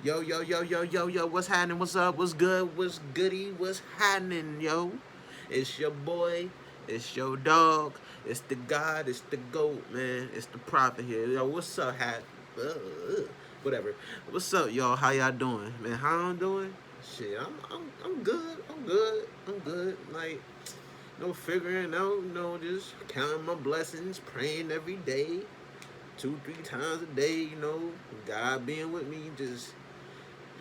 Yo, yo, yo, yo, yo, yo, what's happening? What's up? What's good? What's goody? What's happening, yo? It's your boy. It's your dog. It's the God. It's the GOAT, man. It's the prophet here. Yo, what's up, whatever. What's up, y'all? How y'all doing? Man, how I'm doing? Shit, I'm good. I'm good. I'm good. Like, no figuring out, just counting my blessings, praying every day, 2, 3 times a day, God being with me, just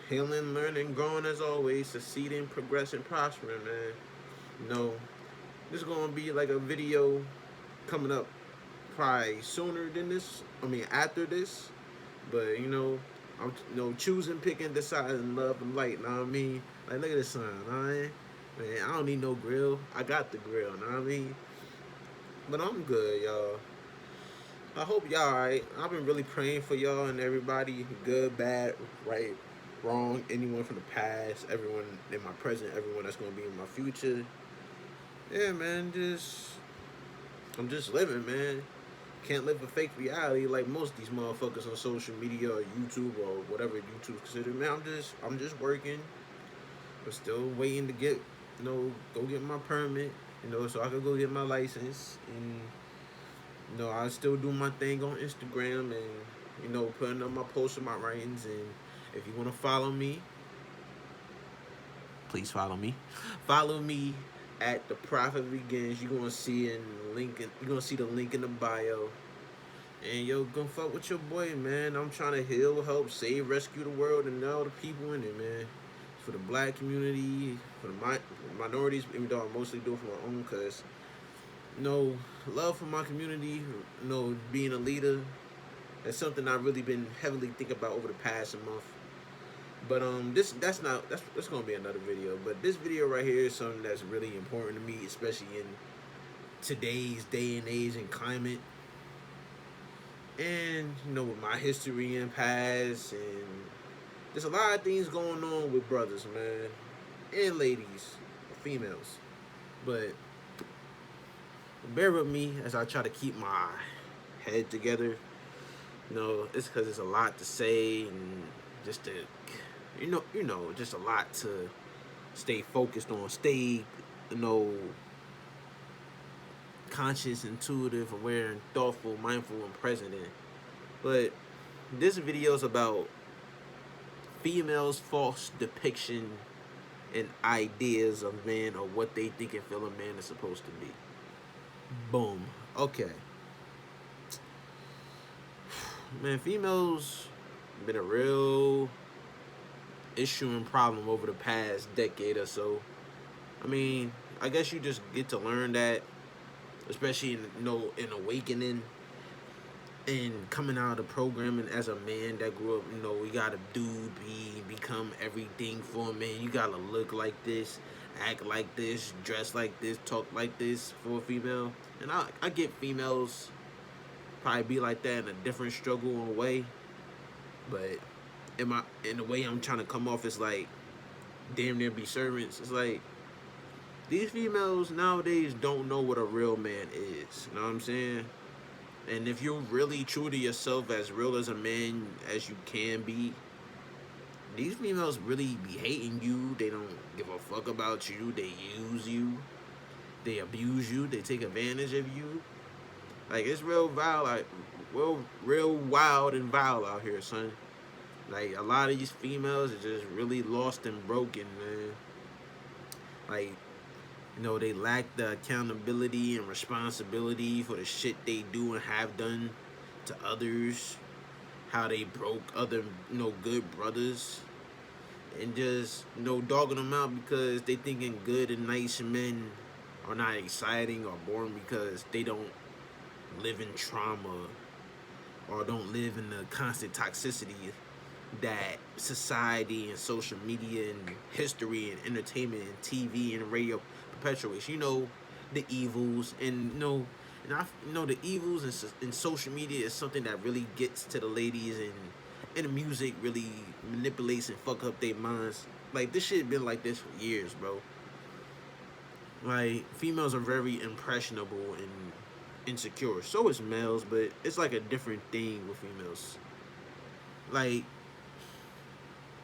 healing, learning, growing as always, succeeding, progressing, prospering, man. This is gonna be like a video coming up probably sooner than this. I mean after this. But I'm choosing, picking, deciding love and light, know what I mean? Like look at this sun, alright? Man, I don't need no grill. I got the grill, know what I mean? But I'm good, y'all. I hope y'all alright. I've been really praying for y'all and everybody, good, bad, right, wrong, anyone from the past, everyone in my present, everyone that's gonna be in my future. Yeah, man, I'm just living, man. Can't live a fake reality like most of these motherfuckers on social media or YouTube or whatever YouTube's considered. Man, I'm just working. But still waiting to get, go get my permit, so I can go get my license. And I still do my thing on Instagram and putting up my posts and my writings. And if you want to follow me, please follow me. Follow me at the Prophet Begins. You're gonna see you're gonna see the link in the bio. And yo, go fuck with your boy, man. I'm trying to heal, help, save, rescue the world, and all the people in it, man. For the black community, for the minorities, even though I mostly do it for my own, cause love for my community, being a leader. That's something I've really been heavily thinking about over the past month. But that's gonna be another video. But this video right here is something that's really important to me, especially in today's day and age and climate. And with my history and past, and there's a lot of things going on with brothers, man, and ladies, females. But bear with me as I try to keep my head together. It's because it's a lot to say, and just to, just a lot to stay focused on, stay, you know, conscious, intuitive, aware, and thoughtful, mindful, and present in. But this video is about females' false depiction and ideas of men or what they think and feel a man is supposed to be. Boom. Okay. Man, females been a real issue and problem over the past decade or so. I mean, I guess you just get to learn that, especially in awakening and coming out of programming as a man that grew up. We gotta become everything for a man. You gotta look like this, act like this, dress like this, talk like this for a female. And I get females probably be like that in a different struggle and way, but in the way I'm trying to come off is like damn near be servants. It's like these females nowadays don't know what a real man is. You know what I'm saying? And if you're really true to yourself, as real as a man as you can be, these females really be hating you. They don't give a fuck about you. They use you. They abuse you. They take advantage of you. Like, it's real vile, like real wild and vile out here, son. Like, a lot of these females are just really lost and broken, man. Like, they lack the accountability and responsibility for the shit they do and have done to others. How they broke other, good brothers. And just, dogging them out because they thinking good and nice men are not exciting or boring because they don't live in trauma or don't live in the constant toxicity that society and social media and history and entertainment and TV and radio perpetuates. The evils and the evils in social media is something that really gets to the ladies, and the music really manipulates and fuck up their minds. Like, this shit been like this for years, bro. Like, females are very impressionable and insecure. So is males, but it's like a different thing with females. Like,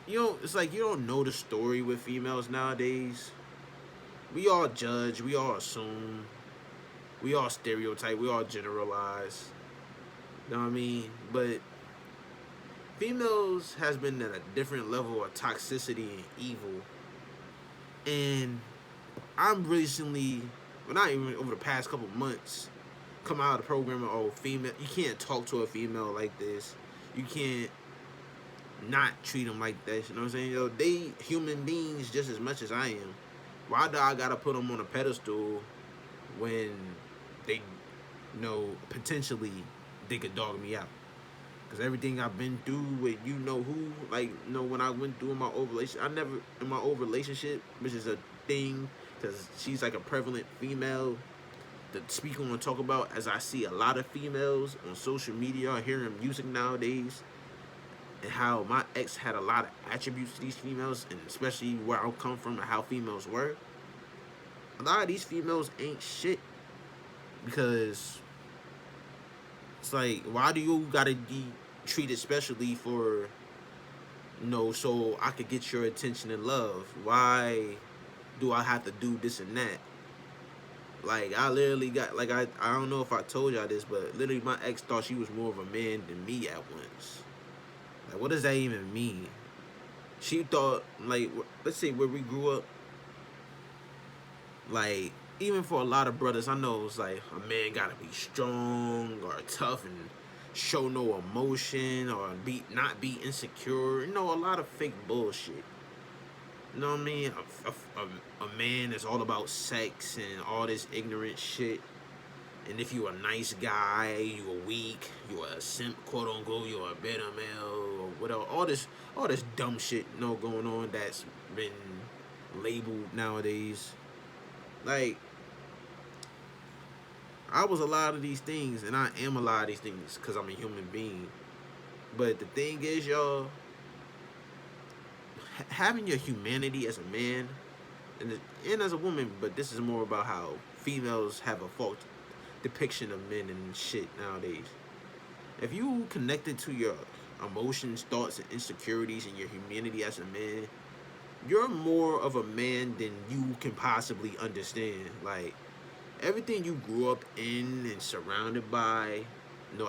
it's like you don't know the story with females nowadays. We all judge, we all assume, we all stereotype, we all generalize. You know what I mean? But females has been at a different level of toxicity and evil. And I'm recently, well, not even over the past couple months, come out of the program and, oh, female, you can't talk to a female like this. You can't not treat them like that. You know what I'm saying? They human beings just as much as I am. Why do I gotta put them on a pedestal when they, potentially they could dog me out? Because everything I've been through with who, like, when I went through my old relationship, in my old relationship, which is a thing, because she's like a prevalent female to speak on and talk about, as I see a lot of females on social media or hearing music nowadays, and how my ex had a lot of attributes to these females, and especially where I come from and how females were. A lot of these females ain't shit because it's like, why do you gotta be treated specially for, so I could get your attention and love? Why do I have to do this and that? Like, I literally got, like, I don't know if I told y'all this, but literally my ex thought she was more of a man than me at once. Like, what does that even mean? She thought, like, let's say where we grew up, like, even for a lot of brothers, I know it's like a man gotta be strong or tough and show no emotion or not be insecure. A lot of fake bullshit. You know what I mean? A man is all about sex and all this ignorant shit. And if you a nice guy, you a weak, you a simp, quote unquote, you a beta male or whatever. All this dumb shit, going on that's been labeled nowadays. Like, I was a lot of these things, and I am a lot of these things because I'm a human being. But the thing is, y'all, having your humanity as a man and as a woman, but this is more about how females have a false depiction of men and shit nowadays. If you connected to your emotions, thoughts, and insecurities and your humanity as a man, you're more of a man than you can possibly understand. Like, everything you grew up in and surrounded by,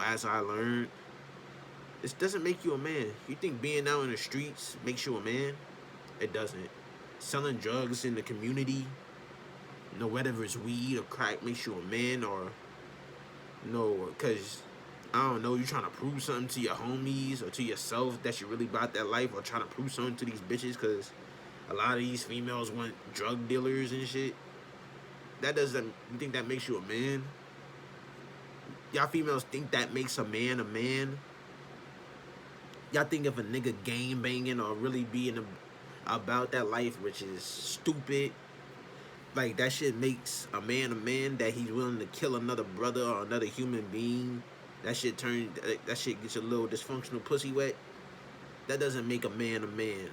as I learned, this doesn't make you a man. You think being out in the streets makes you a man? It doesn't. Selling drugs in the community, whether it's weed or crack, makes you a man, or because I don't know, you trying to prove something to your homies or to yourself that you really about that life, or trying to prove something to these bitches because a lot of these females want drug dealers and shit. You think that makes you a man? Y'all females think that makes a man a man? Y'all think if a nigga game banging or really being about that life, which is stupid, like, that shit makes a man, that he's willing to kill another brother or another human being? That shit gets a little dysfunctional pussy wet? That doesn't make a man a man.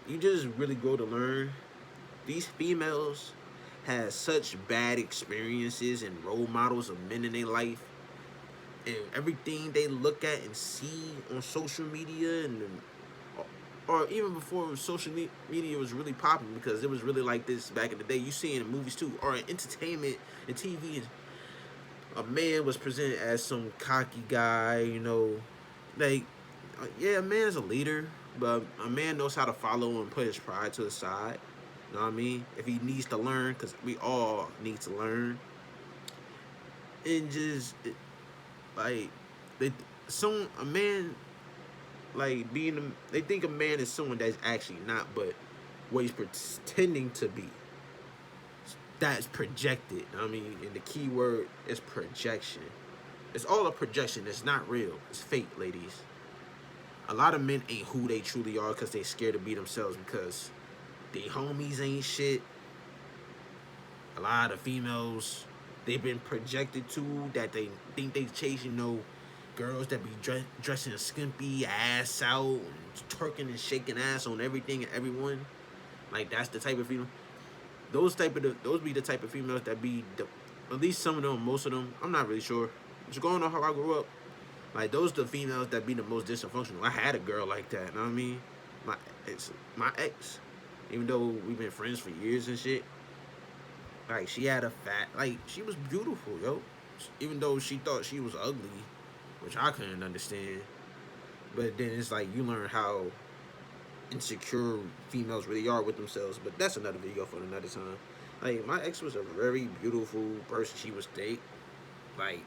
You just really grow to learn. These females had such bad experiences and role models of men in their life, and everything they look at and see on social media, or even before social media was really popping, because it was really like this back in the day. You see in movies too, or in entertainment and TV, a man was presented as some cocky guy, like, yeah, a man's a leader, but a man knows how to follow and put his pride to the side. You know what I mean? If he needs to learn, because we all need to learn. And just, like, a man, like, they think a man is someone that's actually not, but what he's pretending to be. That's projected. You know what I mean? And the key word is projection. It's all a projection. It's not real. It's fake, ladies. A lot of men ain't who they truly are because they scared to be themselves, because they homies ain't shit. A lot of females, they've been projected to that they think they chasing girls that be dressing skimpy, ass out, and twerking and shaking ass on everything and everyone. Like, that's the type of female. Those be the type of females that be at least some of them, most of them. I'm not really sure. Just going on how I grew up. Like, those the females that be the most dysfunctional. I had a girl like that. You know what I mean? My my ex, even though we've been friends for years and shit, like she had a fat, like she was beautiful, yo. Even though she thought she was ugly, which I couldn't understand. But then it's like you learn how insecure females really are with themselves. But that's another video for another time. Like my ex was a very beautiful person. She was thick, like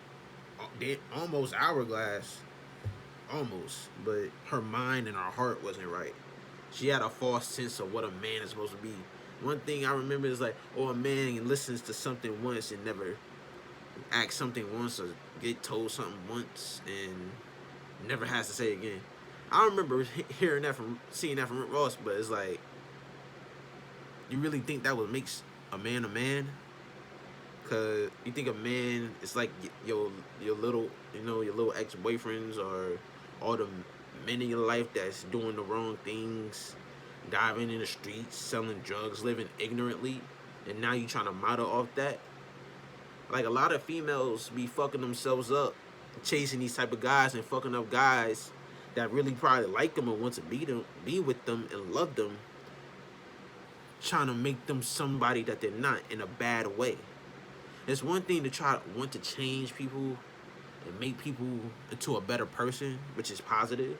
almost hourglass, almost. But her mind and her heart wasn't right. She had a false sense of what a man is supposed to be. One thing I remember is like, oh, a man listens to something once and never acts something once or get told something once and never has to say it again. I remember hearing that seeing that from Rick Ross, but it's like, you really think that what makes a man a man? Cause you think a man is like your little, your little ex boyfriends or all the men in your life that's doing the wrong things, diving in the streets, selling drugs, living ignorantly, and now you trying to model off that. Like a lot of females be fucking themselves up, chasing these type of guys and fucking up guys that really probably like them and want to be with them and love them, trying to make them somebody that they're not in a bad way. It's one thing to try want to change people and make people into a better person, which is positive.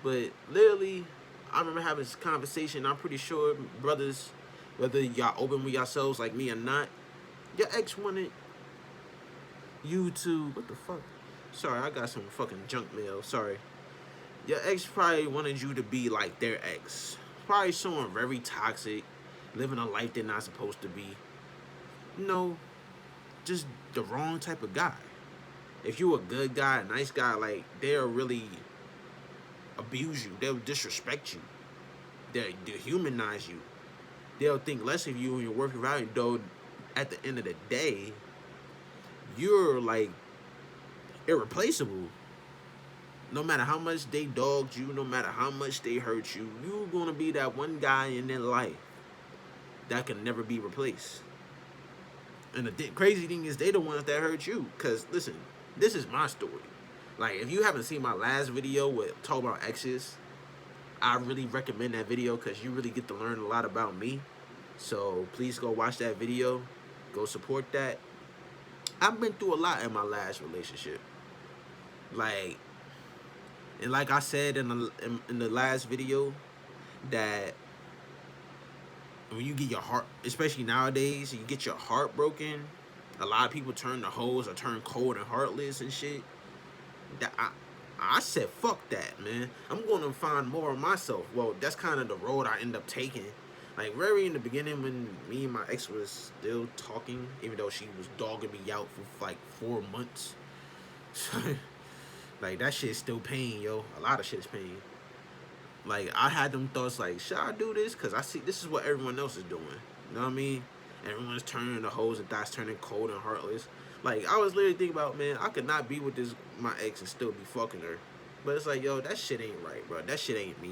But literally, I remember having this conversation. I'm pretty sure, brothers, whether y'all open with yourselves like me or not, your ex wanted you to, what the fuck? Sorry, I got some fucking junk mail. Sorry. Your ex probably wanted you to be like their ex. Probably someone very toxic, living a life they're not supposed to be. Just the wrong type of guy. If you a good guy, a nice guy, like they'll really abuse you. They'll disrespect you. They'll dehumanize you. They'll think less of you and your worth your value. Though at the end of the day, you're like irreplaceable. No matter how much they dogged you, no matter how much they hurt you, you're gonna be that one guy in their life that can never be replaced. And the crazy thing is, they the ones that hurt you. Cause listen, this is my story. Like, if you haven't seen my last video with talking about exes, I really recommend that video because you really get to learn a lot about me. So please go watch that video. Go support that. I've been through a lot in my last relationship. Like, and like I said in the last video, that when you get your heart, especially nowadays, you get your heart broken. A lot of people turn to hoes or turn cold and heartless and shit. That I said, fuck that, man. I'm going to find more of myself. Well, that's kind of the road I end up taking. Like, very in the beginning, when me and my ex was still talking, even though she was dogging me out for like 4 months. Like, that shit's still pain, yo. A lot of shit's pain. Like, I had them thoughts like, should I do this? Because I see this is what everyone else is doing. You know what I mean? Everyone's turning to hoes and thoughts turning cold and heartless. Like, I was literally thinking about, man, I could not be with my ex and still be fucking her. But it's like, yo, that shit ain't right, bro. That shit ain't me.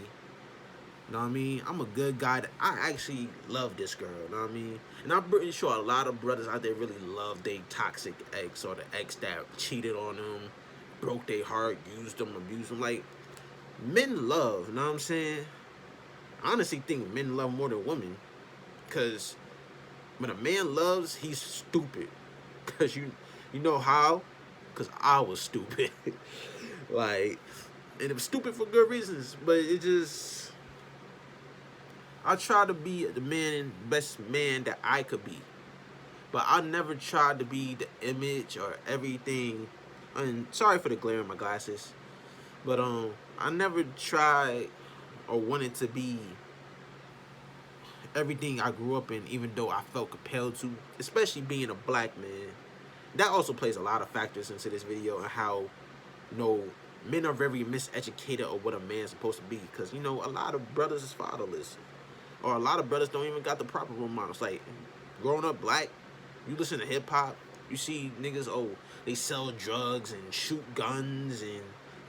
You know what I mean? I'm a good guy. I actually love this girl. You know what I mean? And I'm pretty sure a lot of brothers out there really love their toxic ex or the ex that cheated on them, broke their heart, used them, abused them. Like, men love, you know what I'm saying? I honestly think men love more than women. Because when a man loves, he's stupid. Because you know how? Because I was stupid. Like, and it was stupid for good reasons. But it just, I try to be the best man that I could be. But I never tried to be the image or everything. And sorry for the glare in my glasses. But I never tried or wanted to be everything I grew up in, even though I felt compelled to, especially being a black man. That also plays a lot of factors into this video and how, men are very miseducated of what a man's supposed to be. Because, a lot of brothers is fatherless. Or a lot of brothers don't even got the proper role models. Like, growing up black, you listen to hip-hop, you see niggas, they sell drugs and shoot guns and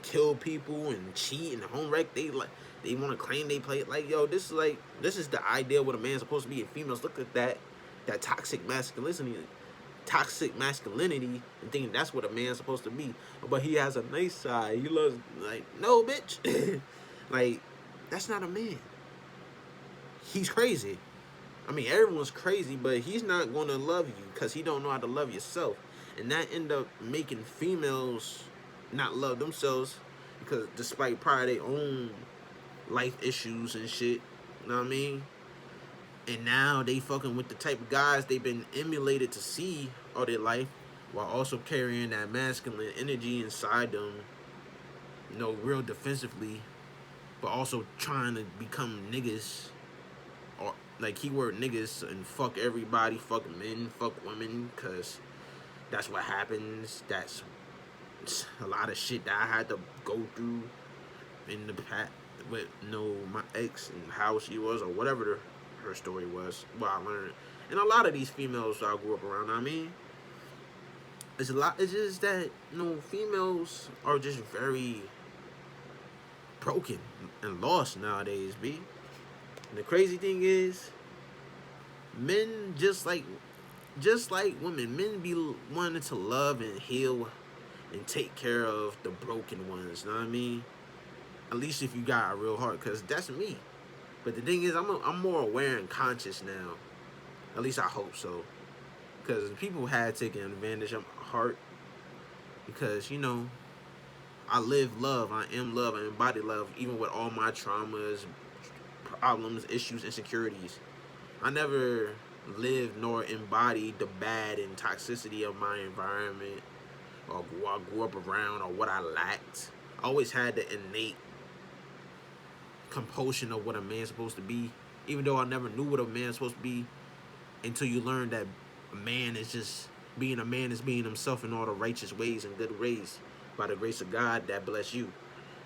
kill people and cheat and home wreck. They want to claim they play. Like, yo, this is the idea of what a man's supposed to be. And females look at that toxic masculinity and thinking that's what a man's supposed to be. But he has a nice side. He loves, like, no, bitch. Like, That's not a man. He's crazy. I mean, everyone's crazy, but he's not going to love you because he don't know how to love yourself. And that end up making females not love themselves because despite probably their own life issues and shit, you know what I mean? And now they fucking with the type of guys they've been emulated to see all their life while also carrying that masculine energy inside them, you know, real defensively, but also trying to become niggas or like keyword niggas and fuck everybody, fuck men, fuck women, cause that's what happens. That's a lot of shit that I had to go through in the past with my ex and how she was or whatever her story was. What I learned, and a lot of these females I grew up around. I mean, it's a lot. It's just that females are just very broken and lost nowadays. B. And the crazy thing is, men just like women, men be wanting to love and heal and take care of the broken ones. You know what I mean? At least if you got a real heart, cause that's me. But the thing is, I'm more aware and conscious now. At least I hope so. Cause people had taken advantage of my heart. Because I live love. I am love. I embody love, even with all my traumas, problems, issues, insecurities. I never lived nor embodied the bad and toxicity of my environment or who I grew up around or what I lacked. I always had the innate compulsion of what a man's supposed to be, even though I never knew what a man's supposed to be until you learn that a man is just being a man is being himself in all the righteous ways and good ways by the grace of God that bless you.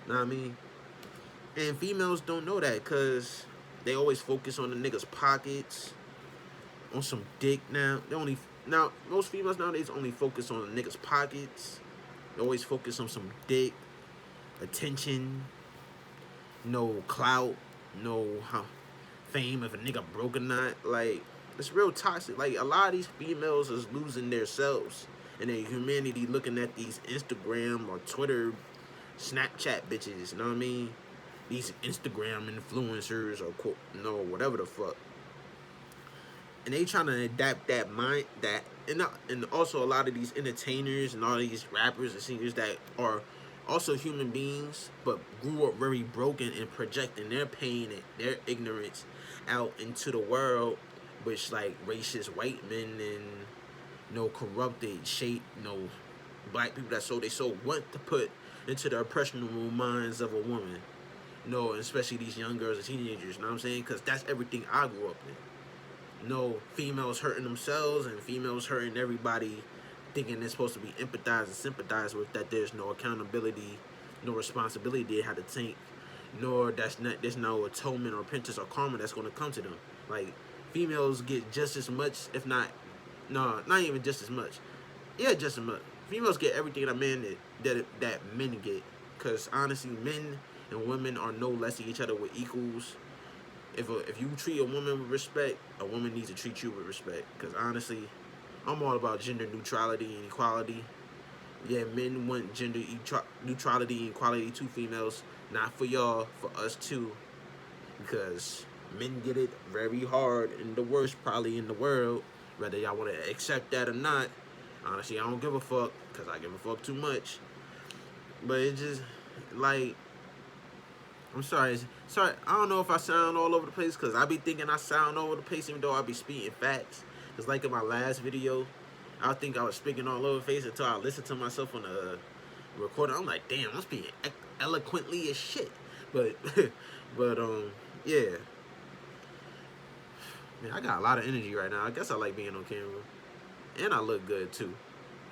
Know what I mean? And females don't know that because they always focus on the niggas' pockets, on some dick now. Now most females nowadays only focus on the niggas' pockets. They always focus on some dick, attention, no clout, no fame if a nigga broke or not. Like, it's real toxic. Like, a lot of these females is losing their selves and their humanity looking at these Instagram or Twitter, Snapchat bitches, you know what I mean? These Instagram influencers or whatever the fuck. And they trying to adapt that mind, and also a lot of these entertainers and all these rappers and singers that are also human beings, but grew up very broken and projecting their pain and their ignorance out into the world, which like racist white men and corrupted shape, black people that they so want to put into the impressionable minds of a woman, especially these young girls and teenagers. You know what I'm saying? Because that's everything I grew up in. Females hurting themselves and females hurting everybody, thinking they're supposed to be empathized and sympathized with, that there's no accountability, no responsibility they had to take, nor there's no atonement or repentance or karma that's going to come to them. Like, females get just as much, if not, no, not even just as much. Yeah, just as much. Females get everything that men get, because honestly, men and women are no less to each other with equals. If you treat a woman with respect, a woman needs to treat you with respect. Because honestly, I'm all about gender neutrality and equality. Yeah, men want gender neutrality and equality to females. Not for y'all, for us too. Because men get it very hard and the worst probably in the world. Whether y'all want to accept that or not. Honestly, I don't give a fuck. Because I give a fuck too much. But it's just, like, I'm sorry. I don't know if I sound all over the place because I be thinking I sound all over the place even though I be speaking facts. It's like in my last video, I think I was speaking all over the place until I listened to myself on the recording. I'm like, damn, I'm speaking eloquently as shit. But, yeah. Man, I got a lot of energy right now. I guess I like being on camera. And I look good, too.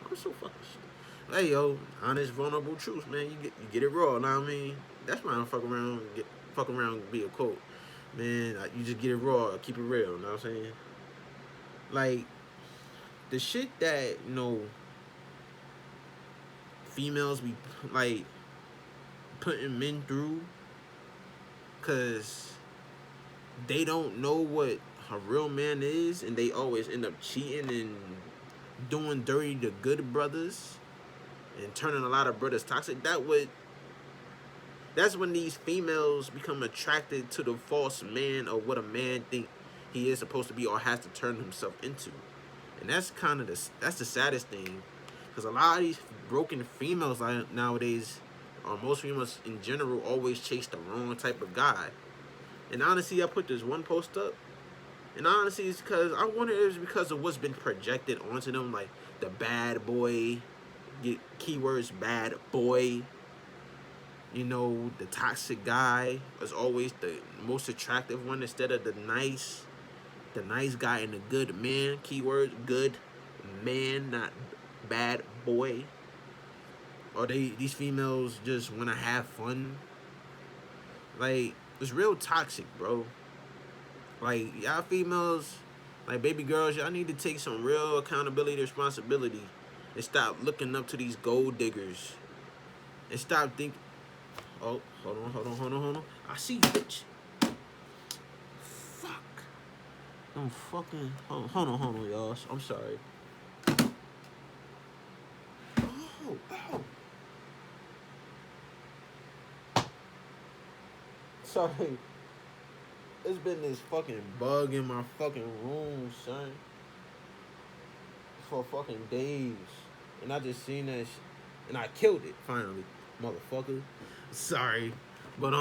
I'm so fucking shit. Hey, yo, honest, vulnerable truth, man. You get it raw, know what I mean? That's why I don't fuck around, be a quote. Man, you just get it raw, keep it real, know what I'm saying? Like, the shit that, females be, like, putting men through, because they don't know what a real man is, and they always end up cheating and doing dirty to good brothers, and turning a lot of brothers toxic. That's when these females become attracted to the false man or what a man think he is supposed to be or has to turn himself into. And that's kind of that's the saddest thing, because a lot of these broken females nowadays, or most females in general, always chase the wrong type of guy. And honestly, I put this one post up, and honestly, it's because I wonder if it's because of what's been projected onto them, like the bad boy, get keywords bad boy. You know, the toxic guy is always the most attractive one instead of the nice guy and the good man. Keyword good man, not bad boy. Or these females just want to have fun. Like, it's real toxic, bro. Like, y'all females, like baby girls, y'all need to take some real accountability and responsibility and stop looking up to these gold diggers and stop thinking. Oh, hold on. I see you, bitch. Fuck. I'm fucking. Hold on, y'all. I'm sorry. Oh. Sorry. It's been this fucking bug in my fucking room, son, for fucking days. And I just seen that and I killed it, finally. Motherfucker. Sorry. But,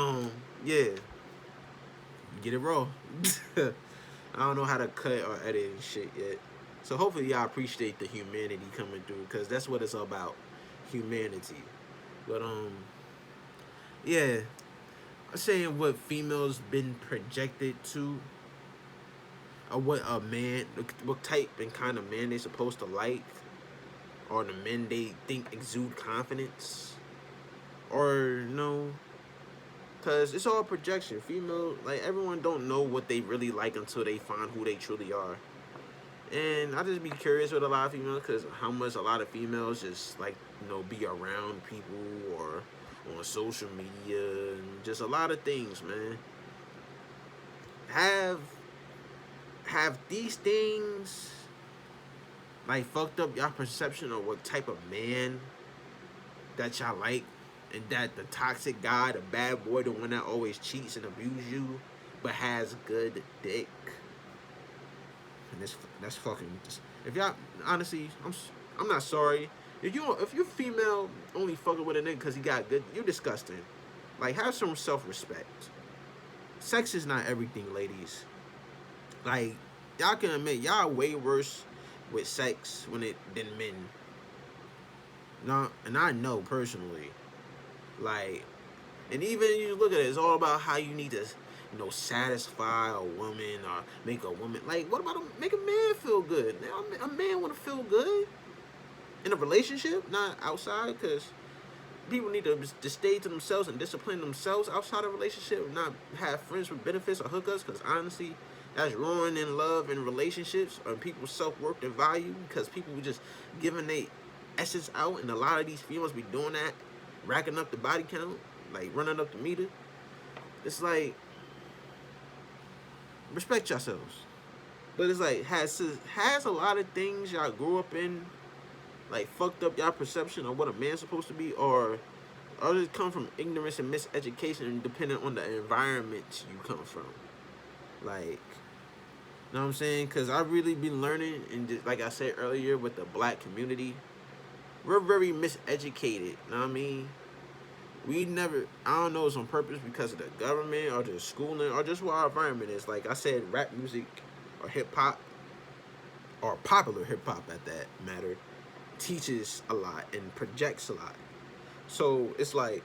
yeah. Get it raw. I don't know how to cut or edit and shit yet. So hopefully y'all appreciate the humanity coming through, because that's what it's about. Humanity. But, yeah. I'm saying what females been projected to, or what a man, what type and kind of man they supposed to like, or the men they think exude confidence, or no, cause it's all projection. Female, like everyone don't know what they really like until they find who they truly are. And I just be curious with a lot of females, cause how much a lot of females just like be around people or on social media and just a lot of things, man. Have these things like fucked up y'all perception of what type of man that y'all like, and that the toxic guy, the bad boy, the one that always cheats and abuses you but has good dick. And that's fucking. If y'all honestly, I'm not sorry. If you're female only fucking with a nigga because he got good, you're disgusting. Like, have some self-respect. Sex is not everything, ladies. Like, y'all can admit y'all way worse with sex than men. No, and I know personally. Like, and even you look at it, it's all about how you need to, satisfy a woman or make a woman. Like, what about make a man feel good? A man want to feel good in a relationship, not outside, because people need to stay to themselves and discipline themselves outside of a relationship, not have friends with benefits or hookers, because honestly, that's ruining love and relationships or people's self-worth and value, because people just giving their essence out, and a lot of these females be doing that, racking up the body count, like running up the meter. It's like, respect yourselves. But it's like, has a lot of things y'all grew up in, like, fucked up y'all perception of what a man's supposed to be, or does it come from ignorance and miseducation depending on the environment you come from? Like, you know what I'm saying? Because I've really been learning, and just, like I said earlier, with the black community, we're very miseducated, you know what I mean? We never, I don't know, it's on purpose because of the government or the schooling or just what our environment is. Like I said, rap music or hip-hop, or popular hip-hop at that matter, teaches a lot and projects a lot. So it's like,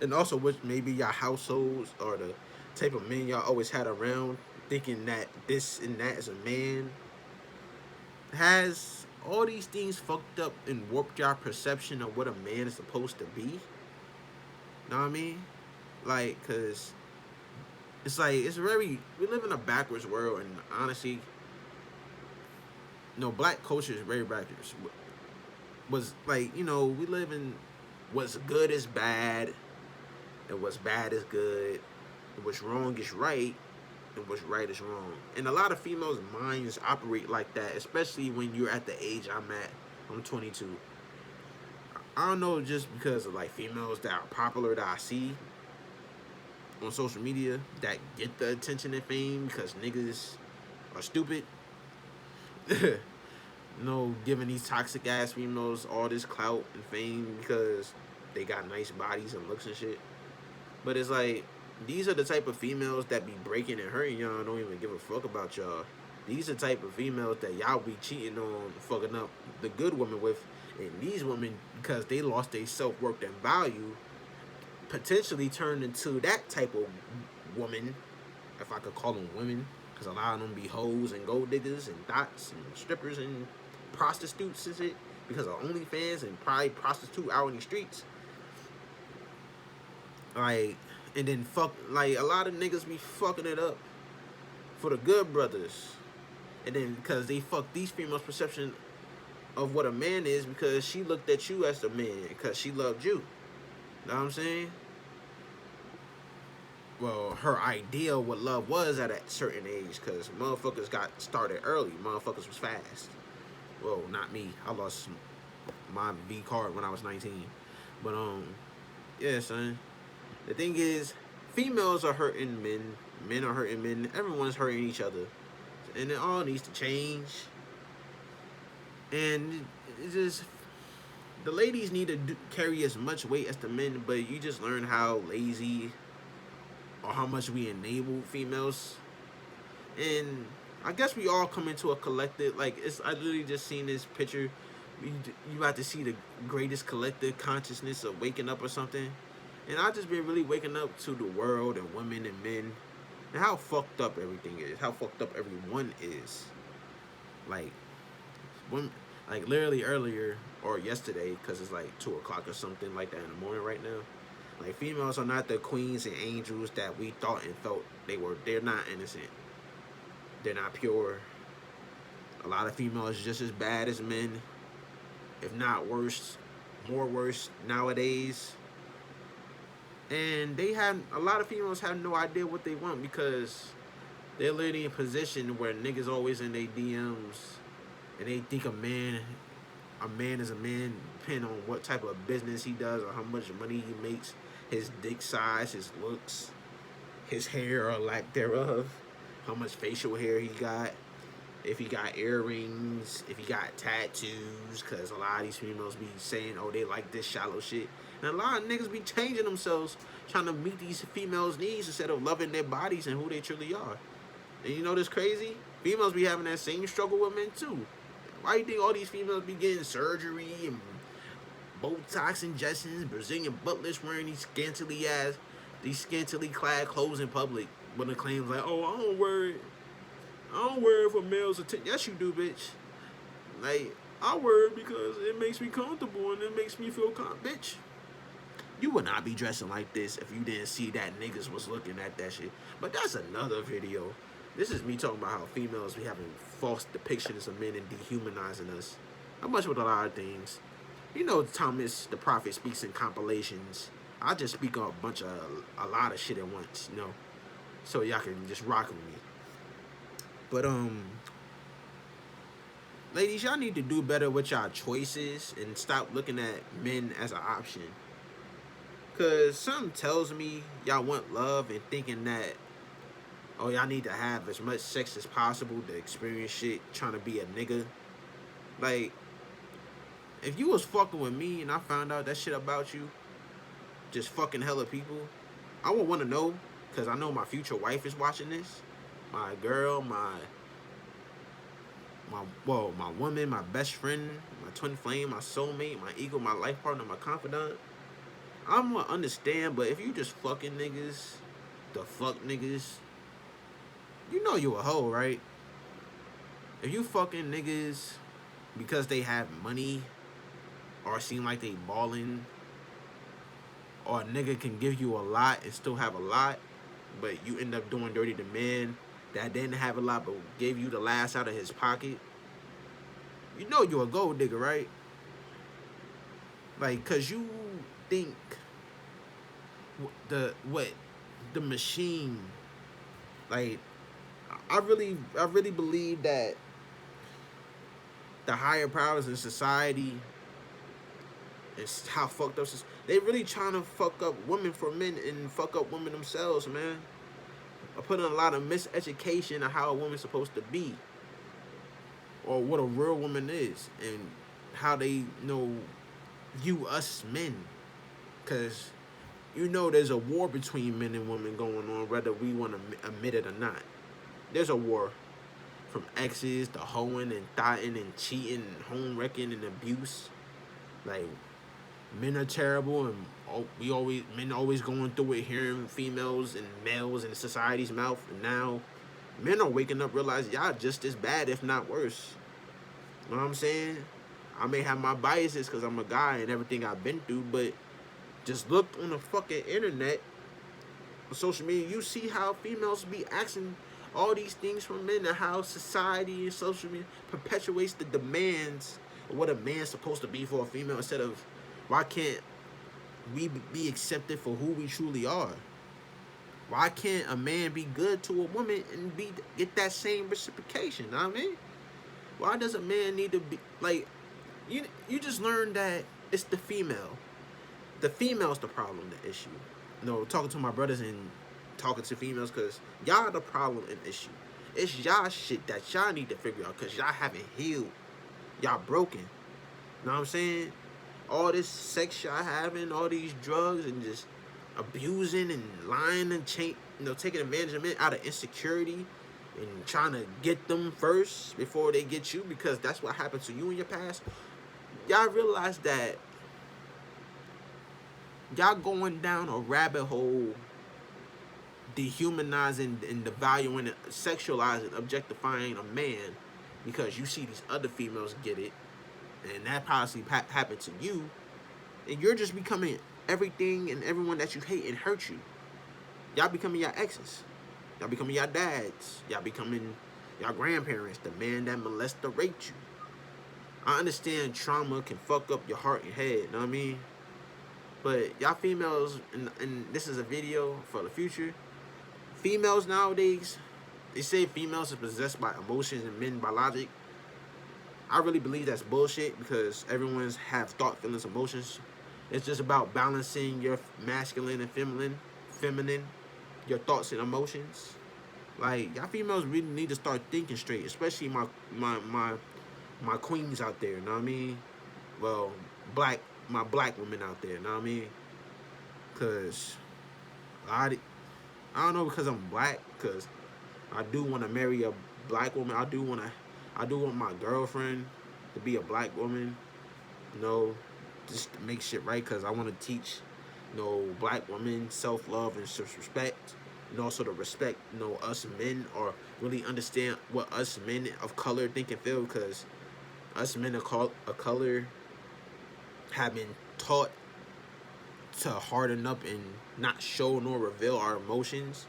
and also with maybe y'all households or the type of men y'all always had around, thinking that this and that is a man, has all these things fucked up and warped your perception of what a man is supposed to be. Know what I mean? Like, cause it's like, we live in a backwards world, and honestly, black culture is very backwards. Was like, we live in what's good is bad, and what's bad is good, and what's wrong is right, and what's right is wrong. And a lot of females' minds operate like that, especially when you're at the age I'm at. I'm 22. I don't know, just because of like females that are popular that I see on social media that get the attention and fame because niggas are stupid. Giving these toxic ass females all this clout and fame because they got nice bodies and looks and shit. But it's like, these are the type of females that be breaking and hurting y'all and don't even give a fuck about y'all. These are the type of females that y'all be cheating on, fucking up the good women with. And these women, because they lost their self worth and value, potentially turn into that type of woman, if I could call them women, because a lot of them be hoes and gold diggers and dots and strippers and prostitutes and shit, because of OnlyFans and probably prostitute out in the streets. Like, and then like a lot of niggas be fucking it up for the good brothers. And then because they fuck these females' perception of what a man is because she looked at you as a man because she loved you. Know what I'm saying? Well, her idea what love was at a certain age because motherfuckers got started early. Motherfuckers was fast. Well, not me. I lost my V card when I was 19. But, yeah, son. The thing is, females are hurting men. Men are hurting men. Everyone's hurting each other. And it all needs to change. And it's just, the ladies need to carry as much weight as the men, but you just learn how lazy or how much we enable females. And I guess we all come into a collective, like, I literally just seen this picture. You about to see the greatest collective consciousness of waking up or something. And I just been really waking up to the world and women and men and how fucked up everything is, how fucked up everyone is. Like, when, like literally earlier or yesterday, because it's like 2 o'clock or something like that in the morning right now. Like, females are not the queens and angels that we thought and felt they were. They're not innocent. They're not pure. A lot of females are just as bad as men, if not worse, more worse nowadays. And a lot of females have no idea what they want because they're literally in a position where niggas always in their DMs and they think a man is a man depending on what type of business he does or how much money he makes, his dick size, his looks, his hair or lack thereof, how much facial hair he got, if he got earrings, if he got tattoos, because a lot of these females be saying, oh, they like this shallow shit. And a lot of niggas be changing themselves trying to meet these females' needs instead of loving their bodies and who they truly are. And you know this crazy? Females be having that same struggle with men too. Why do you think all these females be getting surgery and Botox injections, Brazilian butt lifts, wearing these scantily clad clothes in public, when the claims like, oh, I don't wear it for males' attention. Yes, you do, bitch. Like, I wear it because it makes me comfortable and it makes me feel bitch. You would not be dressing like this if you didn't see that niggas was looking at that shit. But that's another video. This is me talking about how females be having false depictions of men and dehumanizing us. How much with a lot of things. You know, Thomas the Prophet speaks in compilations. I just speak on a lot of shit at once, you know. So y'all can just rock with me. But ladies, y'all need to do better with y'all choices and stop looking at men as an option. Cause something tells me y'all want love and thinking that, oh, y'all need to have as much sex as possible to experience shit trying to be a nigga. Like, if you was fucking with me and I found out that shit about you, just fucking hella people, I would want to know, because I know my future wife is watching this. My girl, my woman, my best friend, my twin flame, my soulmate, my ego, my life partner, my confidant. I'm gonna understand, but if you just fucking niggas, the fuck niggas, you know you a hoe, right? If you fucking niggas because they have money or seem like they ballin', or a nigga can give you a lot and still have a lot, but you end up doing dirty to men that didn't have a lot but gave you the last out of his pocket, you know you a gold digger, right? Like, cause you think the machine, like, I really believe that the higher powers in society It's how fucked up. They really trying to fuck up women for men and fuck up women themselves, man. I put in a lot of miseducation of how a woman's supposed to be, or what a real woman is, and how they view us men. Cause there's a war between men and women going on, whether we want to admit it or not. There's a war from exes to hoeing and thotting and cheating and home wrecking and abuse. Like, men are terrible, and men always going through it, hearing females and males in society's mouth, and now men are waking up, realizing y'all just as bad, if not worse. You know what I'm saying? I may have my biases because I'm a guy and everything I've been through, but just look on the fucking internet, on social media, you see how females be asking all these things from men, and how society and social media perpetuates the demands of what a man's supposed to be for a female, instead of why can't we be accepted for who we truly are? Why can't a man be good to a woman and get that same reciprocation? You know what I mean? Why does a man need to be like, you just learned that it's the female. The female's the problem, the issue. Talking to my brothers and talking to females, because y'all the problem and issue. It's y'all shit that y'all need to figure out, because y'all haven't healed. Y'all broken. You know what I'm saying? All this sex y'all having, all these drugs, and just abusing and lying and taking advantage of men out of insecurity and trying to get them first before they get you, because that's what happened to you in your past. Y'all realize that y'all going down a rabbit hole, dehumanizing and devaluing, sexualizing, objectifying a man because you see these other females get it, and that possibly happened to you, and you're just becoming everything and everyone that you hate and hurt you. Y'all becoming your exes. Y'all becoming your dads. Y'all becoming your grandparents, the man that molest or raped you. I understand trauma can fuck up your heart and head, you know what I mean? But y'all females, and this is a video for the future, females nowadays, they say females are possessed by emotions and men by logic. I really believe that's bullshit, because everyone's have thought, feelings, emotions. It's just about balancing your masculine and feminine, your thoughts and emotions. Like, y'all females really need to start thinking straight, especially my queens out there, you know what I mean? Well, my black women out there, you know what I mean? Cause I don't know, because I'm black, because I do want to marry a black woman. I do want my girlfriend to be a black woman, just to make shit right, because I want to teach, black women self-love and self-respect, and also to respect, us men, or really understand what us men of color think and feel, because us men of color have been taught to harden up and not show nor reveal our emotions.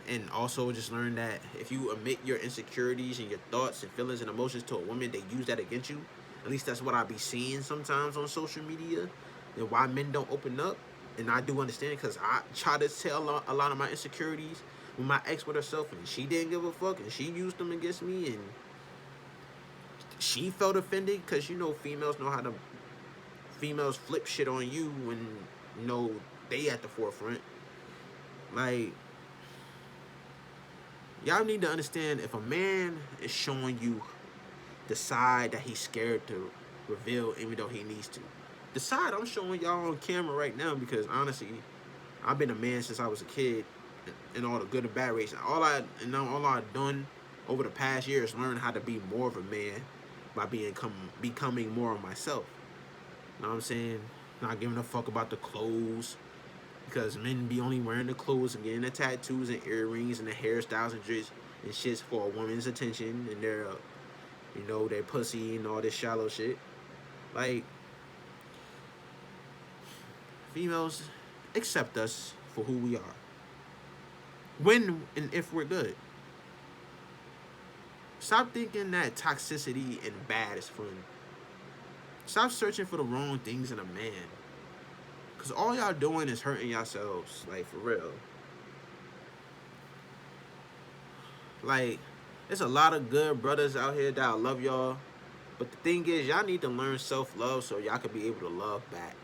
And also just learn that if you admit your insecurities and your thoughts and feelings and emotions to a woman, they use that against you. At least that's what I be seeing sometimes on social media, and why men don't open up. And I do understand, because I try to tell a lot of my insecurities with my ex with herself, and she didn't give a fuck, and she used them against me, and she felt offended, because females flip shit on you when they at the forefront. Like, y'all need to understand, if a man is showing you the side that he's scared to reveal, even though he needs to, the side I'm showing y'all on camera right now, because honestly, I've been a man since I was a kid, in all the good and bad ways. All I've done over the past year is learn how to be more of a man by becoming more of myself. You know what I'm saying? Not giving a fuck about the clothes, because men be only wearing the clothes and getting the tattoos and earrings and the hairstyles and dress and shits for a woman's attention, and their their pussy and all this shallow shit. Like, females, accept us for who we are, when and if we're good. Stop thinking that toxicity and bad is fun. Stop searching for the wrong things in a man, because all y'all doing is hurting yourselves, like, for real. Like, there's a lot of good brothers out here that I love y'all, But the thing is, y'all need to learn self-love so y'all can be able to love back.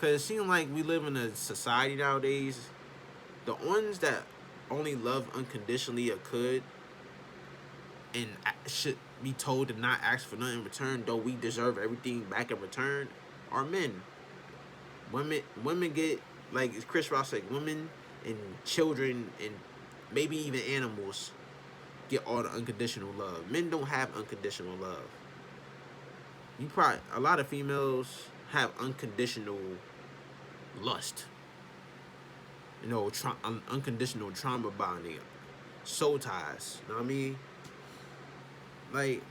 Cause it seems like we live in a society nowadays. The ones that only love unconditionally or could and should be told to not ask for nothing in return, though we deserve everything back in return, are men. Women get, like Chris Ross said, women and children and maybe even animals get all the unconditional love. Men don't have unconditional love. You probably a lot of females have unconditional lust. Unconditional trauma bonding, soul ties. You know what I mean? Like,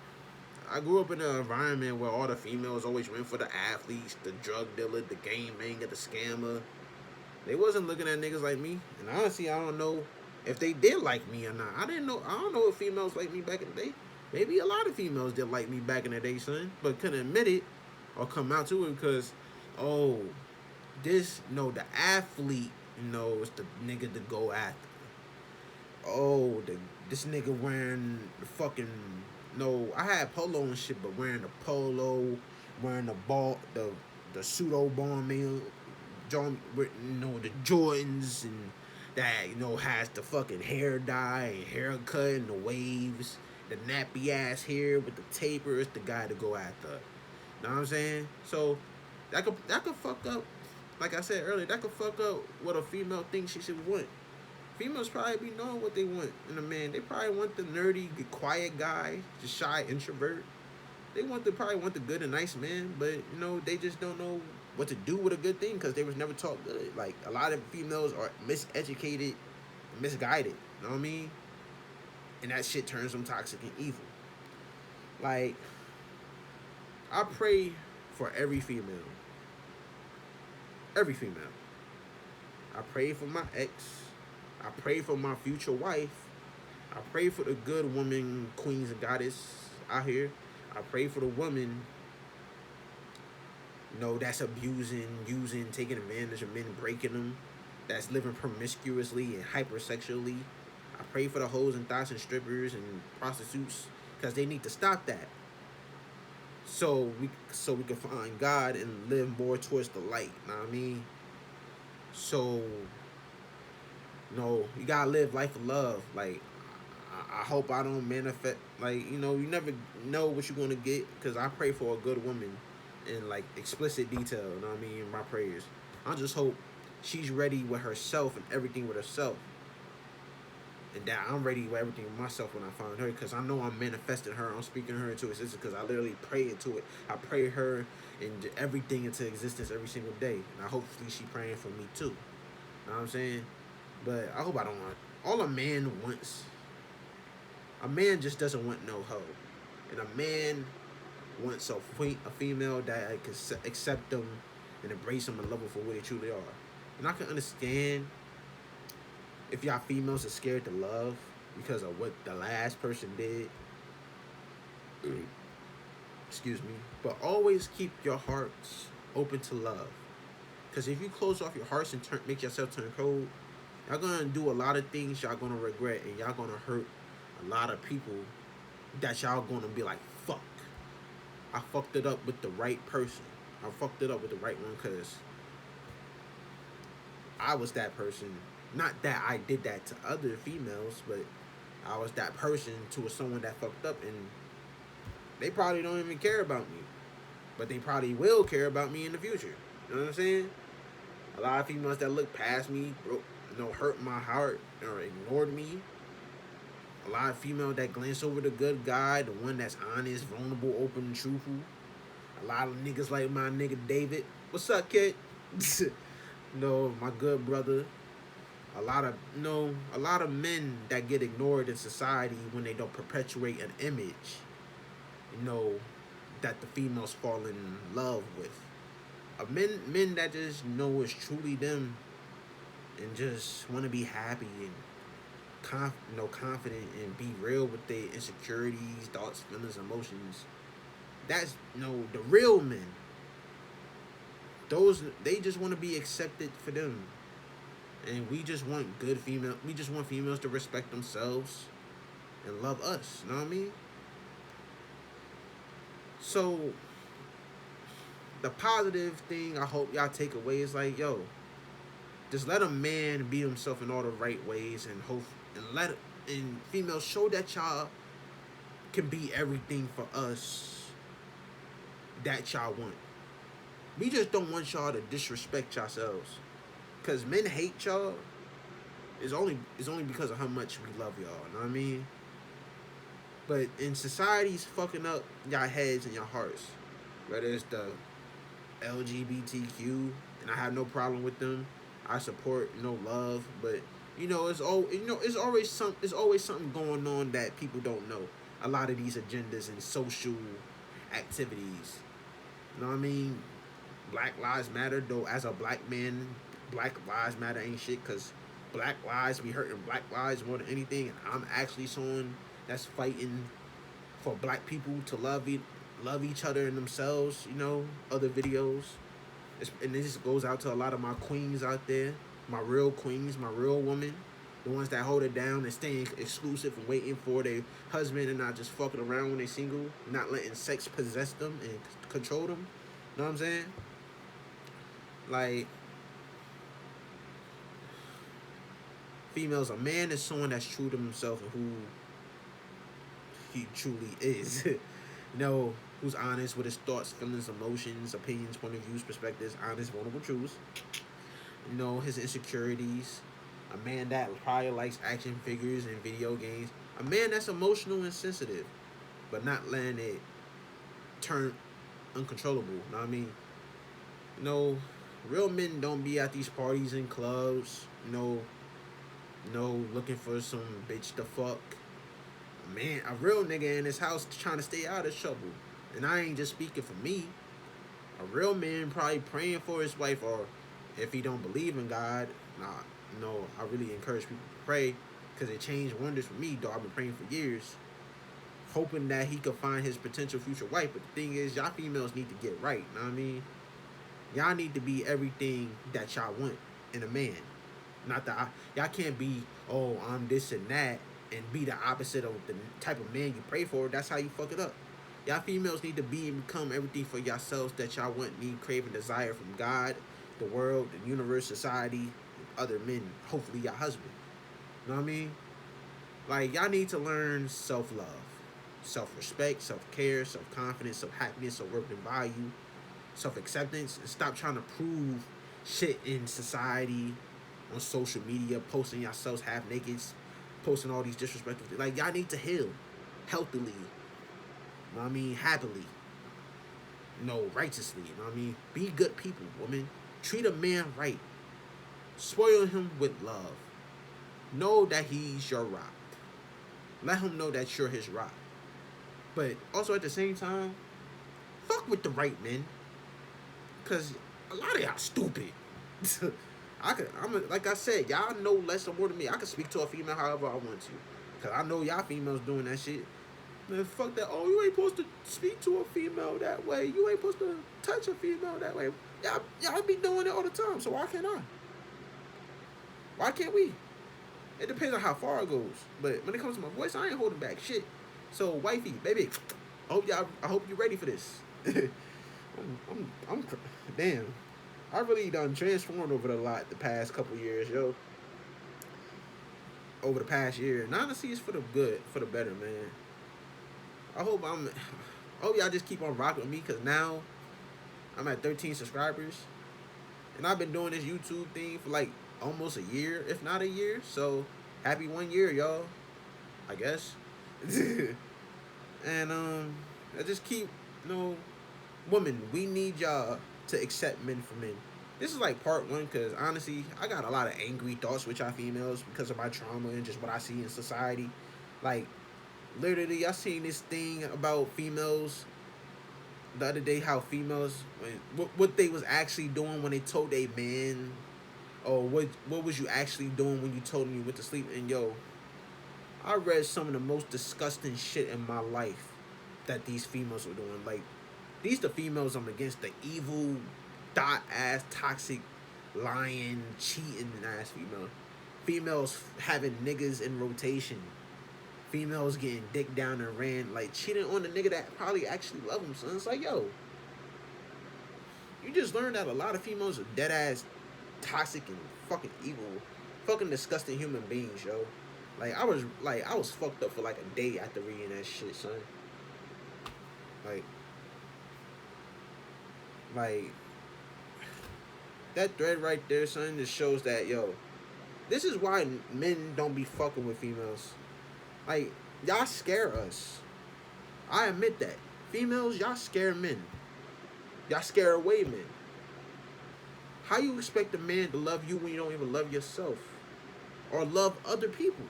I grew up in an environment where all the females always went for the athletes, the drug dealer, the game banger, the scammer. They wasn't looking at niggas like me. And honestly, I don't know if they did like me or not. I don't know if females like me back in the day. Maybe a lot of females did like me back in the day, son, but couldn't admit it or come out to it because, oh, the athlete, is the nigga to go after. Oh, this nigga wearing the fucking, no, I had polo and shit, but wearing the polo, wearing the pseudo bomb meal, the Jordans and that, has the fucking hair dye and haircut and the waves, the nappy ass hair with the taper. It's the guy to go after. Know what I'm saying? So that could fuck up. Like I said earlier, that could fuck up what a female thinks she should want. Females probably be knowing what they want in a man. They probably want the nerdy, quiet guy, the shy introvert. They probably want the good and nice man, but they just don't know what to do with a good thing because they was never taught good. Like, a lot of females are miseducated, misguided. You know what I mean? And that shit turns them toxic and evil. Like, I pray for every female. Every female. I pray for my ex. I pray for my future wife. I pray for the good woman, queens and goddess out here. I pray for the woman, that's abusing, using, taking advantage of men, breaking them, that's living promiscuously and hypersexually. I pray for the hoes and thoughts and strippers and prostitutes because they need to stop that. So we can find God and live more towards the light. Know what I mean? So, you gotta live life of love. Like, I hope I don't manifest. Like, you never know what you're gonna get. Cause I pray for a good woman in like explicit detail. You know what I mean? In my prayers, I just hope she's ready with herself and everything with herself, and that I'm ready with everything with myself when I find her. Cause I know I'm manifesting her. I'm speaking her into existence. Cause I literally pray into it. I pray her and everything into existence every single day. And I hopefully she praying for me too. You know what I'm saying? But I hope I don't want. All a man wants. A man just doesn't want no hoe. And a man wants a female that can accept them and embrace them and love them for what they truly are. And I can understand if y'all females are scared to love because of what the last person did. Excuse me. But always keep your hearts open to love. Because if you close off your hearts and make yourself turn cold, y'all gonna do a lot of things y'all gonna regret, and y'all gonna hurt a lot of people that y'all gonna be like, fuck, I fucked it up with the right person. I fucked it up with the right one because I was that person. Not that I did that to other females, but I was that person to someone that fucked up, and they probably don't even care about me. But they probably will care about me in the future. You know what I'm saying? A lot of females that look past me, hurt my heart or ignored me. A lot of females that glance over the good guy, the one that's honest, vulnerable, open, and truthful. A lot of niggas like my nigga David. What's up, kid? My good brother. A lot of men that get ignored in society when they don't perpetuate an image, that the females fall in love with. Men that just know it's truly them and just want to be happy and confident and be real with their insecurities, thoughts, feelings, emotions. That's the real men. They just want to be accepted for them, and we just want good female. We just want females to respect themselves and love us. You know what I mean? So the positive thing I hope y'all take away is like, yo, just let a man be himself in all the right ways, and hope and females show that y'all can be everything for us that y'all want. We just don't want y'all to disrespect yourselves. Cause men hate y'all is only because of how much we love y'all. You know what I mean? But in society's fucking up y'all heads and your hearts. Whether it's the LGBTQ, and I have no problem with them. I support love, but it's always something going on that people don't know. A lot of these agendas and social activities. You know what I mean? Black Lives Matter, though. As a black man, Black Lives Matter ain't shit, because black lives be hurting black lives more than anything. And I'm actually someone that's fighting for black people to love each other and themselves. Other videos. And this goes out to a lot of my queens out there, my real queens, my real women, the ones that hold it down and staying exclusive and waiting for their husband and not just fucking around when they're single, not letting sex possess them and control them. You know what I'm saying? Like, females, a man is someone that's true to himself and who he truly is. Who's honest with his thoughts, feelings, emotions, opinions, point of views, perspectives, honest, vulnerable truths. His insecurities. A man that probably likes action figures and video games. A man that's emotional and sensitive, but not letting it turn uncontrollable. You know what I mean? Real men don't be at these parties and clubs. Looking for some bitch to fuck. Man, a real nigga in his house trying to stay out of trouble. And I ain't just speaking for me. A real man probably praying for his wife, or if he don't believe in God, I really encourage people to pray, because it changed wonders for me, though I've been praying for years, hoping that he could find his potential future wife. But the thing is, y'all females need to get right, you know what I mean? Y'all need to be everything that y'all want in a man. Not that y'all can't be, oh, I'm this and that, and be the opposite of the type of man you pray for. That's how you fuck it up. Y'all females need to be and become everything for yourselves that y'all want, need, crave, and desire from God, the world, the universe, society, other men, hopefully your husband. You know what I mean? Like, y'all need to learn self-love, self-respect, self-care, self-confidence, self-happiness, self-worth and value, self-acceptance, and stop trying to prove shit in society, on social media, posting yourselves half naked, posting all these disrespectful things. Like, y'all need to heal healthily. You know what I mean? Happily. Righteously. You know what I mean? Be good people, woman. Treat a man right. Spoil him with love. Know that he's your rock. Let him know that you're his rock. But also at the same time, fuck with the right men. Because a lot of y'all stupid. Like I said, y'all know less or more than me. I can speak to a female however I want to. Because I know y'all females doing that shit. Man, fuck that. Oh, you ain't supposed to speak to a female that way. You ain't supposed to touch a female that way. Y'all be doing it all the time, so why can't I? Why can't we? It depends on how far it goes. But when it comes to my voice, I ain't holding back shit. So, wifey, baby, I hope you're ready for this. I'm damn. I really done transformed over the past couple years, yo. Over the past year. And honestly, it's for the good, for the better, man. I hope y'all just keep on rocking with me, because now I'm at 13 subscribers. And I've been doing this YouTube thing for like almost a year, if not a year. So, happy 1 year, y'all. I guess. And I just keep, women, we need y'all to accept men for men. This is like part one, because honestly, I got a lot of angry thoughts with y'all females because of my trauma and just what I see in society. Like, literally, I seen this thing about females the other day, how females, what they was actually doing when they told a man, or what was you actually doing when you told him you went to sleep. And yo, I read some of the most disgusting shit in my life that these females were doing. Like, these the females I'm against, the evil, ass, toxic, lying, cheating ass female. Females having niggas in rotation. females getting dick down and ran, like cheating on the nigga that probably actually love him, son. It's like, yo, you just learned that a lot of females are dead ass toxic and fucking evil, fucking disgusting human beings, yo. I was fucked up for like a day after reading that shit, son. Like, like that thread right there, son, just shows that, yo, this is why men don't be fucking with females. Like, y'all scare us. I admit that. Females, y'all scare men. Y'all scare away men. How you expect a man to love you when you don't even love yourself? Or love other people?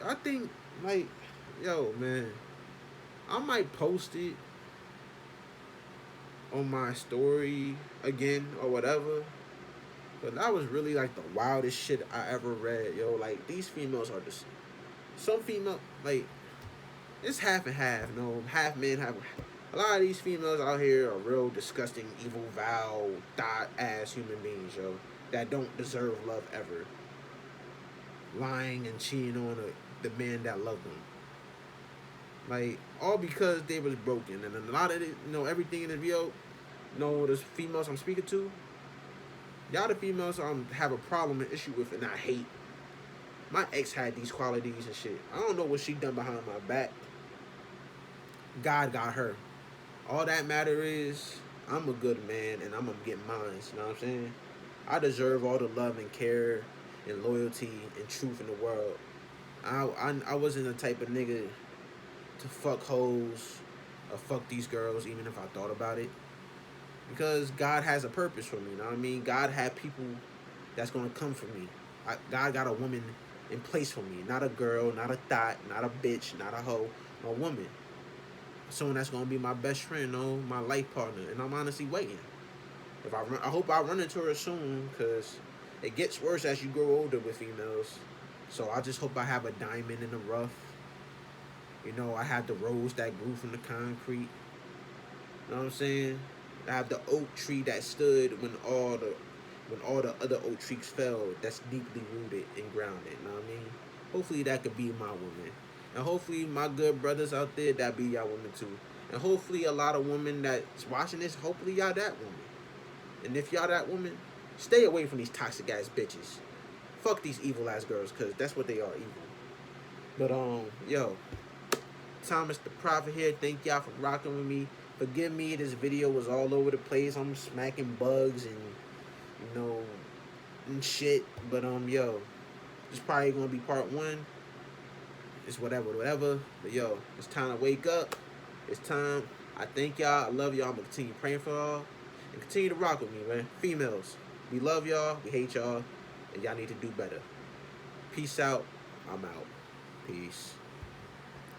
I think, like, yo, man, I might post it on my story again or whatever. But that was really like the wildest shit I ever read, yo. Like, these females are just, some female, like, it's half and half, you know, half men, half. A lot of these females out here are real disgusting, evil, vile, thought ass human beings, yo, that don't deserve love ever. Lying and cheating on the man that loved them. Like, all because they was broken. And a lot of it, you know, everything in the video, you know, the females I'm speaking to, y'all the females have a problem and issue with and I hate. My ex had these qualities and shit. I don't know what she done behind my back. God got her. All that matter is, I'm a good man and I'm gonna get mine. You know what I'm saying? I deserve all the love and care and loyalty and truth in the world. I wasn't the type of nigga to fuck hoes or fuck these girls even if I thought about it. Because God has a purpose for me, you know what I mean? God had people that's gonna come for me. God got a woman in place for me. Not a girl, not a thought, not a bitch, not a hoe, a woman. Someone that's gonna be my best friend, you know, my life partner. And I'm honestly waiting. I hope I run into her soon, because it gets worse as you grow older with females. So I just hope I have a diamond in the rough. You know, I have the rose that grew from the concrete. You know what I'm saying? I have the oak tree that stood when all the other oak trees fell. That's deeply rooted and grounded. You know what I mean? Hopefully that could be my woman. And hopefully my good brothers out there, that be y'all women too. And hopefully a lot of women that's watching this, hopefully y'all that woman. And if y'all that woman, stay away from these toxic ass bitches. Fuck these evil ass girls, because that's what they are, evil. But yo, Thomas the Prophet here. Thank y'all for rocking with me. Forgive me, this video was all over the place. I'm smacking bugs and, you know, and shit. But yo, this probably gonna be part one. It's whatever. But yo, it's time to wake up. It's time. I thank y'all. I love y'all. I'm gonna continue praying for y'all and continue to rock with me, man. Females, we love y'all. We hate y'all, and y'all need to do better. Peace out. I'm out. Peace.